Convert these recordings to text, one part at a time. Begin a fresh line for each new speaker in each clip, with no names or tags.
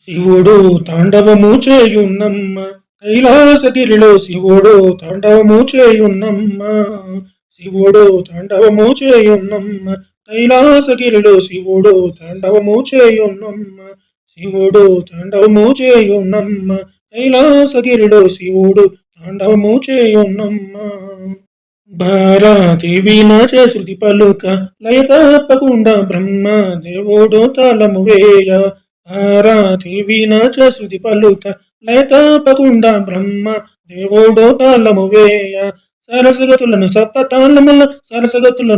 శివుడు తాండవము చేయున్నమ్మ కైలాసగిరిలో శివుడు తాండవము చేయున్నమ్మ. శివుడు తాండవము చేయున్నమ్మ కైలాసగిరిలో శివుడు తాండవము చేయున్నమ్మ. శివుడు తాండవము చేయున్నమ్మ కైలాసగిరిలో శివుడు తాండవము చేయున్నమ్మ. భారాదేవి నాచే శృతి పలుక లయ తప్పకుండా బ్రహ్మ దేవుడు తాళము వేయ. భారాదేవి నాచే శృతి పలుక లయ తప్పకుండా బ్రహ్మ దేవుడు తాళము వేయ. సరసగతులను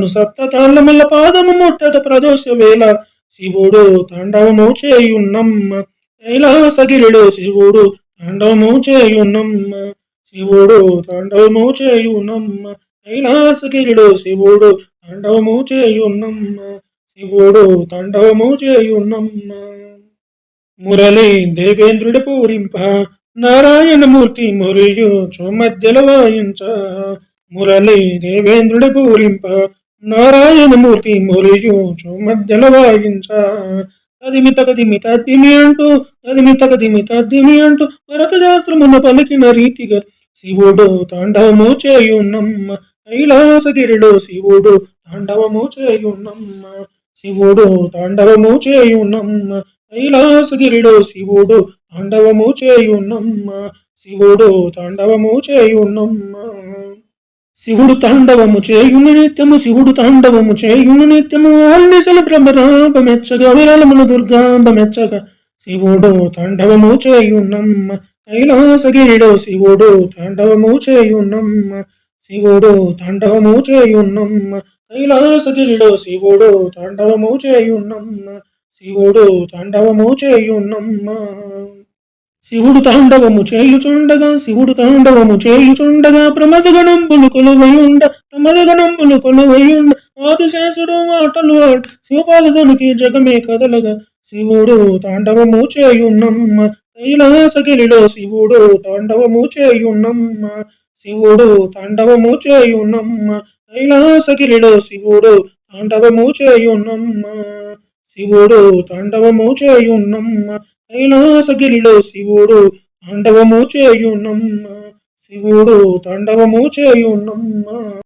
సప్త తాళముల పాదము ముట్టక ప్రదోష వేళ శివుడు తాండవము చేయున్నమ్మ కైలాసగిరిలో శివుడు తాండవము చేయున్నమ్మ. శివుడు తాండవము చేయున్నమ్మ కైలాసగిరిలో శివుడు తాండవము చేయున్నమ్మ. శివుడు తాండవము చేయున్నమ్మ. మురళి దేవేంద్రుడి పూరింప నారాయణమూర్తి మురియుచు మధ్యల వాయించ. మురళి దేవేంద్రుడి పూరింప నారాయణమూర్తి మురియుచు మధ్యల వాయించ. తదిమి తగదిమి తద్దిమి అంటూ భరత శాస్త్రమున పలికిన రీతిగా శివుడు తాండవము చేయున్నమ్మ కైలాసగిరిలో శివుడు తాండవము చేయున్నమ్మ. శివుడు తాండవము చేయున్నమ్మ కైలాసగిరిలో శివుడు తాండవము చేయున్నమ్మ. శివుడు తాండవము చేయున్నమ్మ. శివుడు తాండవము చేయును నిత్యము శివుడు తాండవము చేయును నిత్యము అల్లిసల బ్రహ్మరాంబ మెచ్చగా విరళమును దుర్గాంబ మెచ్చగా శివుడు తాండవము చేయున్నమ్మ కైలాసగిరిలో శివుడు తాండవము చేయున్నమ్మ. శివుడు తాండవము చేయున్నమ్మ కైలాసగిరిలో శివుడు తాండవము చేయున్నమ్మ. శివుడు తాండవము చేయున్నమ్మ. శివుడు తాండవము చేయుచుండగా ప్రమదగణంబులు కొలువయుండ ఆదిశేషుడు మాటలు ఆట శివపాలకునికి జగమే కదలగా శివుడు తాండవము చేయున్నమ్మ కైలాసగిరిలో శివుడు తాండవము చేయున్నమ్మ. శివుడు తాండవము చేయున్నమ్మ కైలాసగిరిలో శివుడు తాండవము చేయున్నమ్మ. శివుడు తాండవము చేయున్నమ్మ కైలాసగిరిలో శివుడు తాండవము చేయున్నమ్మ. శివుడు తాండవము చేయున్నమ్మ.